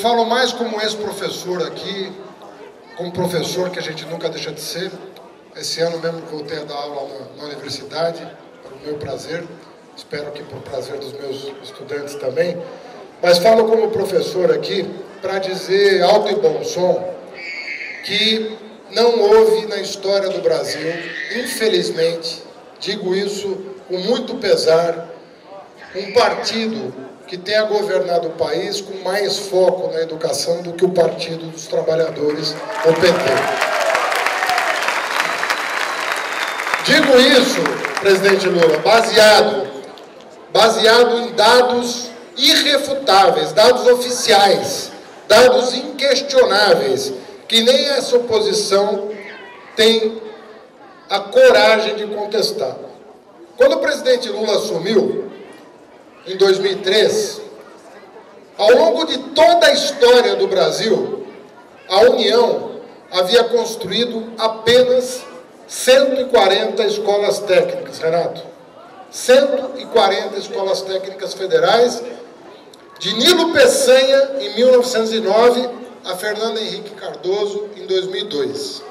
falo mais como ex-professor aqui, como professor que a gente nunca deixa de ser. Esse ano mesmo voltei a dar aula na universidade, para o meu prazer, espero que para o prazer dos meus estudantes também. Mas falo como professor aqui para dizer alto e bom som que não houve na história do Brasil, infelizmente, digo isso com muito pesar, um partido que tenha governado o país com mais foco na educação do que o Partido dos Trabalhadores, o PT. Digo isso, presidente Lula, baseado em dados irrefutáveis, dados oficiais, dados inquestionáveis, que nem essa oposição tem a coragem de contestar. Quando o presidente Lula assumiu, em 2003, ao longo de toda a história do Brasil, a União havia construído apenas 140 escolas técnicas, Renato. 140 escolas técnicas federais, de Nilo Peçanha, em 1909, a Fernando Henrique Cardoso, em 2002.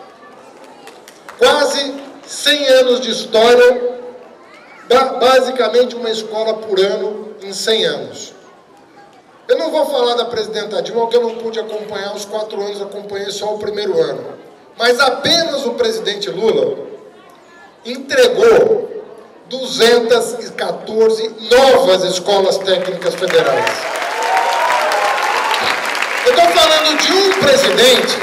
Quase 100 anos de história, basicamente uma escola por ano em 100 anos. Eu não vou falar da presidenta Dilma, porque eu não pude acompanhar os 4 anos, acompanhei só o primeiro ano. Mas apenas o presidente Lula entregou 214 novas escolas técnicas federais. Eu estou falando de um presidente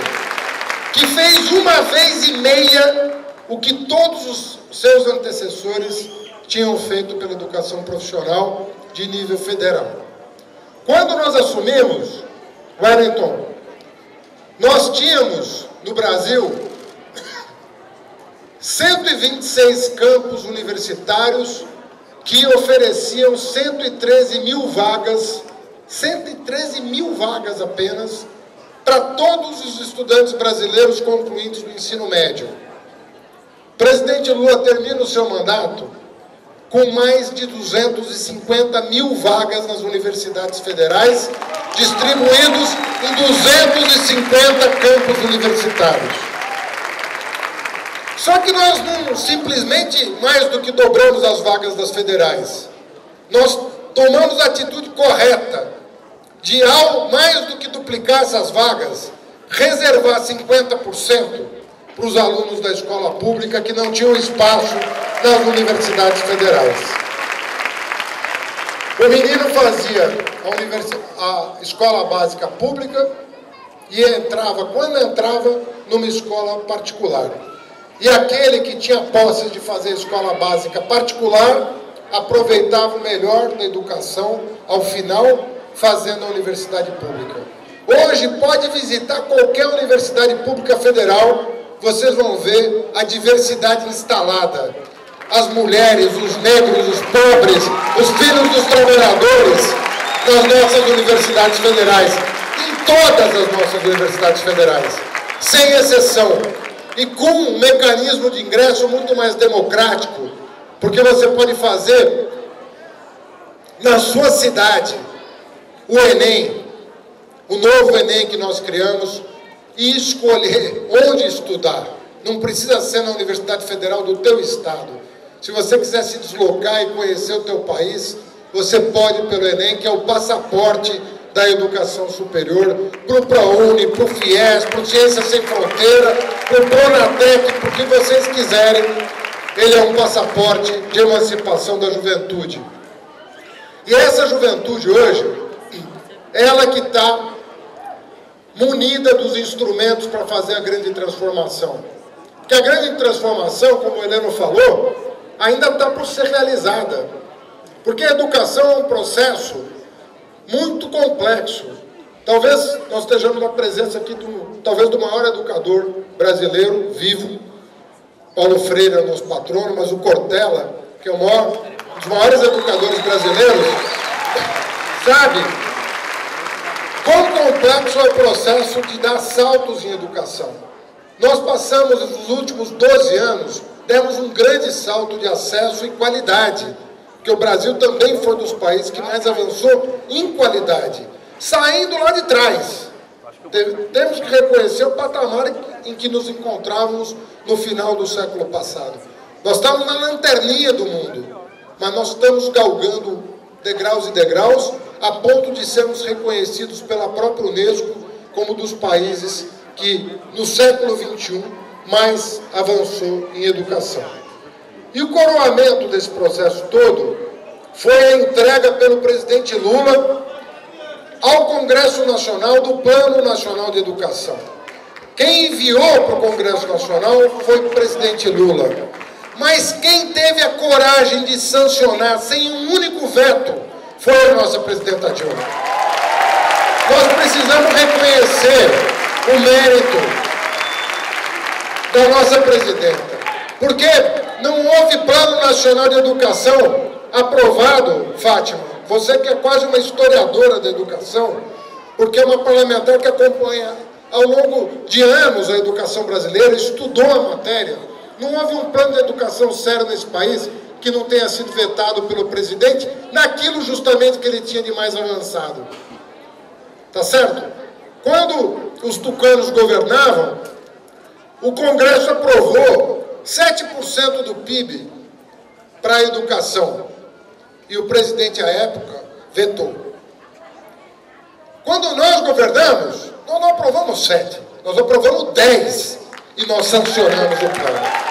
que fez uma vez e meia o que todos os seus antecessores tinham feito pela educação profissional de nível federal. Quando nós assumimos, Wellington, nós tínhamos no Brasil 126 campos universitários que ofereciam 113 mil vagas, 113 mil vagas apenas, para todos os estudantes brasileiros concluintes do ensino médio. O presidente Lula termina o seu mandato com mais de 250 mil vagas nas universidades federais, distribuídos em 250 campos universitários. Só que nós não simplesmente mais do que dobramos as vagas das federais. Nós tomamos a atitude correta de, ao mais do que duplicar essas vagas, reservar 50% para os alunos da escola pública que não tinham espaço nas universidades federais. O menino fazia a escola básica pública e entrava, quando entrava, numa escola particular. E aquele que tinha posse de fazer escola básica particular aproveitava o melhor da educação, ao final, fazendo a universidade pública. Hoje, pode visitar qualquer universidade pública federal, vocês vão ver a diversidade instalada. As mulheres, os negros, os pobres, os filhos dos trabalhadores nas nossas universidades federais, em todas as nossas universidades federais, sem exceção, e com um mecanismo de ingresso muito mais democrático, porque você pode fazer na sua cidade o Enem, o novo Enem que nós criamos, e escolher onde estudar. Não precisa ser na Universidade Federal do teu estado. Se você quiser se deslocar e conhecer o teu país, você pode pelo Enem, que é o passaporte da educação superior, para o ProUni, para o FIES, para o Ciência Sem Fronteira, para o Pronatec, para o que vocês quiserem. Ele é um passaporte de emancipação da juventude. E essa juventude hoje, ela que está munida dos instrumentos para fazer a grande transformação. Porque a grande transformação, como o Heleno falou, ainda está por ser realizada. Porque a educação é um processo muito complexo. Talvez nós estejamos na presença aqui, talvez do maior educador brasileiro vivo. Paulo Freire é o nosso patrono, mas o Cortella, que é um dos maiores educadores brasileiros, sabe quão complexo é o processo de dar saltos em educação. Nós passamos, nos últimos 12 anos, demos um grande salto de acesso e qualidade, porque o Brasil também foi dos países que mais avançou em qualidade. saindo lá de trás. Temos que reconhecer o patamar em que nos encontrávamos no final do século passado. Nós estamos na lanterninha do mundo, mas nós estamos galgando degraus e degraus, a ponto de sermos reconhecidos pela própria Unesco como dos países que, no século XXI, mais avançou em educação. E o coroamento desse processo todo foi a entrega pelo presidente Lula ao Congresso Nacional do Plano Nacional de Educação. Quem enviou para o Congresso Nacional foi o presidente Lula. Mas quem teve a coragem de sancionar sem um único veto foi a nossa presidenta Dilma. Nós precisamos reconhecer o mérito da nossa presidenta, porque não houve Plano Nacional de Educação aprovado, Fátima, você que é quase uma historiadora da educação, porque é uma parlamentar que acompanha ao longo de anos a educação brasileira, estudou a matéria. Não houve um plano de educação sério nesse país que não tenha sido vetado pelo presidente naquilo justamente que ele tinha de mais avançado. Tá certo? Quando os tucanos governavam, o Congresso aprovou 7% do PIB para a educação. E o presidente, à época, vetou. Quando nós governamos, nós não aprovamos 7, nós aprovamos 10 e nós sancionamos o plano.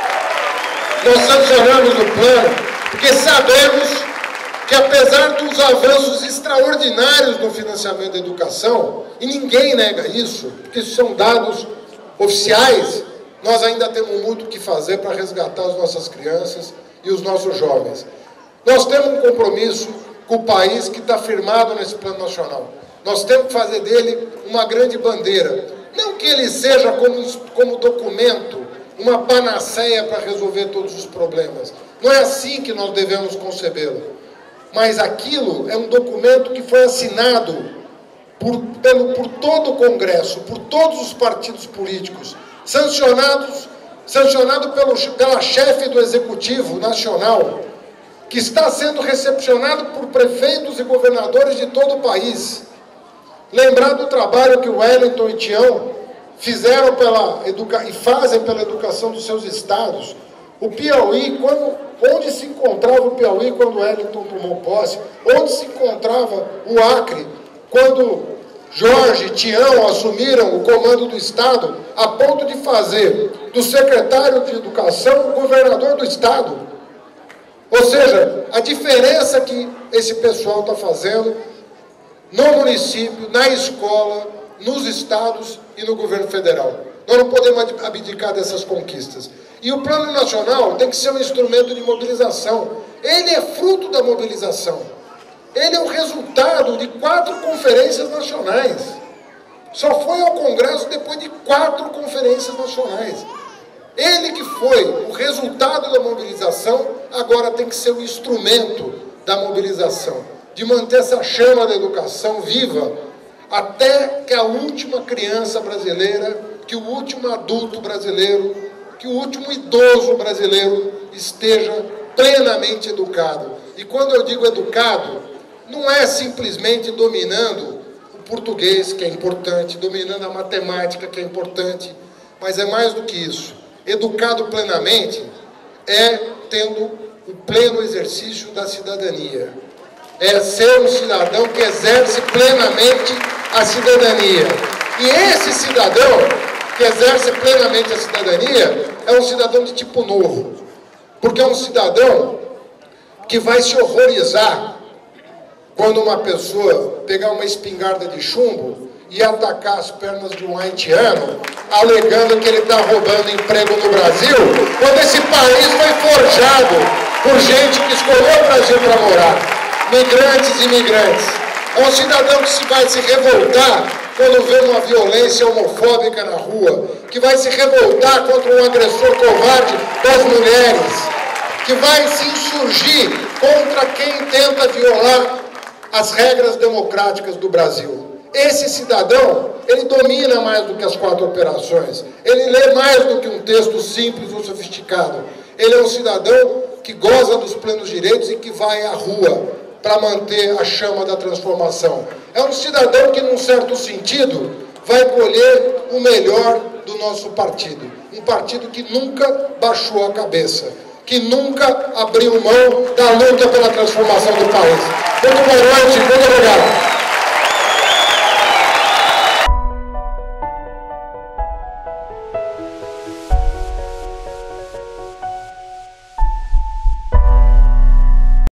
Nós sancionamos o plano porque sabemos que, apesar dos avanços extraordinários no financiamento da educação, e ninguém nega isso, porque são dados oficiais, nós ainda temos muito o que fazer para resgatar as nossas crianças e os nossos jovens. Nós temos um compromisso com o país que está firmado nesse plano nacional. Nós temos que fazer dele uma grande bandeira. Não que ele seja como documento, uma panaceia para resolver todos os problemas. Não é assim que nós devemos concebê-lo. Mas aquilo é um documento que foi assinado por todo o Congresso, por todos os partidos políticos, sancionado pela chefe do Executivo Nacional, que está sendo recepcionado por prefeitos e governadores de todo o país. Lembrar do trabalho que o Wellington e Tião fizeram e fazem pela educação dos seus estados. O Piauí, onde se encontrava o Piauí quando o Wellington tomou posse, onde se encontrava o Acre, quando Jorge e Tião assumiram o comando do estado, a ponto de fazer do secretário de educação o governador do estado. Ou seja, a diferença que esse pessoal está fazendo no município, na escola, nos estados e no governo federal. Nós não podemos abdicar dessas conquistas. E o Plano Nacional tem que ser um instrumento de mobilização. Ele é fruto da mobilização. Ele é o resultado de 4 conferências nacionais. Só foi ao Congresso depois de 4 conferências nacionais. Ele que foi o resultado da mobilização, agora tem que ser o instrumento da mobilização, de manter essa chama da educação viva até que a última criança brasileira, que o último adulto brasileiro, que o último idoso brasileiro esteja plenamente educado. E quando eu digo educado, não é simplesmente dominando o português, que é importante, dominando a matemática, que é importante, mas é mais do que isso. Educado plenamente é tendo o pleno exercício da cidadania. É ser um cidadão que exerce plenamente a cidadania. E esse cidadão que exerce plenamente a cidadania é um cidadão de tipo novo. Porque é um cidadão que vai se horrorizar quando uma pessoa pegar uma espingarda de chumbo e atacar as pernas de um haitiano, alegando que ele está roubando emprego no Brasil, quando esse país foi forjado por gente que escolheu o Brasil para morar, migrantes e imigrantes. É um cidadão que vai se revoltar quando vê uma violência homofóbica na rua, que vai se revoltar contra um agressor covarde das mulheres, que vai se insurgir contra quem tenta violar as regras democráticas do Brasil. Esse cidadão, ele domina mais do que as 4 operações. Ele lê mais do que um texto simples ou sofisticado. Ele é um cidadão que goza dos plenos direitos e que vai à rua para manter a chama da transformação. É um cidadão que, num certo sentido, vai colher o melhor do nosso partido. Um partido que nunca baixou a cabeça, que nunca abriu mão da luta pela transformação do país. Muito boa noite, muito obrigado.